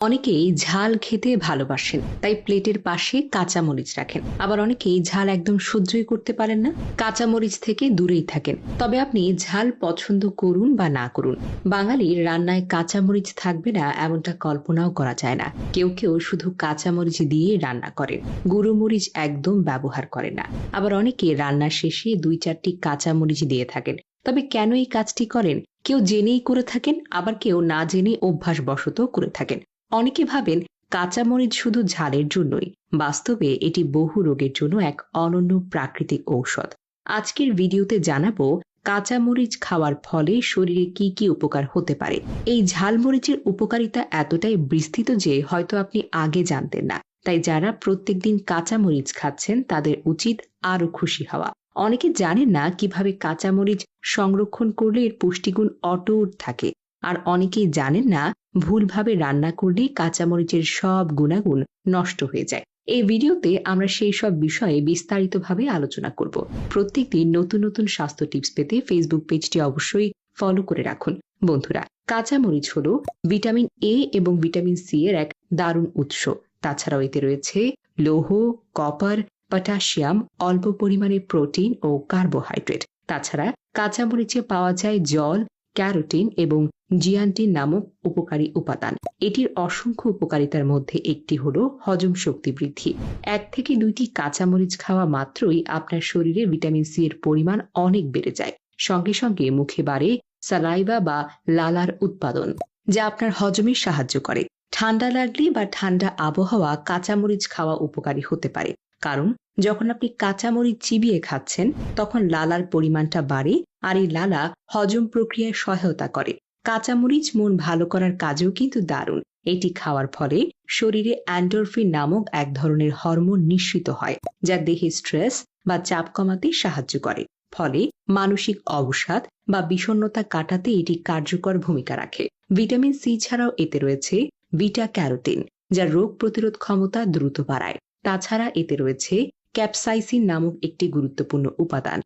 অনেকেই ঝাল খেতে ভালোবাসেন, তাই প্লেটের পাশে কাঁচামরিচ রাখেন। আবার অনেকেই ঝাল একদম সহ্যই করতে পারেন না, কাঁচামরিচ থেকে দূরেই থাকেন। তবে আপনি ঝাল পছন্দ করুন বা না করুন, বাঙালির রান্নায় কাঁচামরিচ থাকবে না এমনটা কল্পনাও করা যায় না। কেউ কেউ শুধু কাঁচামরিচ দিয়ে রান্না করেন, গুঁড়ো মরিচ একদম ব্যবহার করেন না। আবার অনেকে রান্নার শেষে 2-4টি কাঁচামরিচ দিয়ে থাকেন। তবে কেন এই কাজটি করেন? কেউ জেনেই করে থাকেন, আবার কেউ না জেনে অভ্যাসবশত করে থাকেন। অনেকে ভাবেন কাঁচামরিচ শুধু ঝালের জন্যই। বাস্তবে এটি বহু রোগের জন্য এক অনন্য প্রাকৃতিক ঔষধ। আজকের ভিডিওতে জানাবো কাঁচামরিচ খাওয়ার ফলে শরীরে কি কি উপকার হতে পারে। এই ঝালমরিচের উপকারিতা এতটাই বিস্তৃত যে হয়তো আপনি আগে জানতেন না। তাই যারা প্রত্যেকদিন কাঁচামরিচ খাচ্ছেন তাদের উচিত আরো খুশি হওয়া। অনেকে জানেন না কিভাবে কাঁচামরিচ সংরক্ষণ করলে এর পুষ্টিগুণ অটুট থাকে। আর অনেকেই জানেন না ভুলভাবে রান্না করলে কাঁচামরিচের সব গুণাগুণ নষ্ট হয়ে যায়। এই ভিডিওতে আমরা সেই সব বিষয়ে বিস্তারিতভাবে আলোচনা করব। প্রত্যেকদিন নতুন নতুন স্বাস্থ্য টিপস পেতে ফেসবুক পেজটি অবশ্যই ফলো করে রাখুন। বন্ধুরা, কাঁচামরিচ হলো ভিটামিন এ এবং ভিটামিন সি এর এক দারুণ উৎস। তাছাড়াও এতে রয়েছে লৌহ, কপার, পটাশিয়াম, অল্প পরিমাণে প্রোটিন ও কার্বোহাইড্রেট। তাছাড়া কাঁচামরিচে পাওয়া যায় জল, ক্যারোটিন এবং জিয়ান্টিন নামক উপকারী উপাদান। এটির অসংখ্য উপকারিতার মধ্যে একটি হলো হজম শক্তি বৃদ্ধি। 1 থেকে 2টি কাঁচামরিচ খাওয়া মাত্রই আপনার শরীরে ভিটামিন সি এর পরিমাণ অনেক বেড়ে যায়। সঙ্গে সঙ্গে মুখে বাড়ে সালাইভা বা লালার উৎপাদন, যা আপনার হজমে সাহায্য করে। ঠান্ডা লাগলে বা ঠান্ডা আবহাওয়া কাঁচামরিচ খাওয়া উপকারী হতে পারে, কারণ যখন আপনি কাঁচামরিচ চিবিয়ে খাচ্ছেন তখন লালার পরিমাণটা বাড়ে, আর এই লালা হজম প্রক্রিয়ায় সহায়তা করে। কাঁচামরিচ মন ভালো করার কাজেও কিন্তু দারুণ। এটি খাওয়ার ফলে শরীরে এন্ডোরফিন নামক এক ধরনের হরমোন নিঃসৃত হয়, যা দেহে স্ট্রেস বা চাপ কমাতে সাহায্য করে। ফলে মানসিক অবসাদ বা বিষণ্ণতা কাটাতে এটি কার্যকর ভূমিকা রাখে। ভিটামিন সি ছাড়াও এতে রয়েছে বিটা ক্যারোটিন, যা রোগ প্রতিরোধ ক্ষমতা দ্রুত বাড়ায়। তাছাড়া এতে রয়েছে ক্যাপসাইসিন নামক একটি গুরুত্বপূর্ণ উপাদান,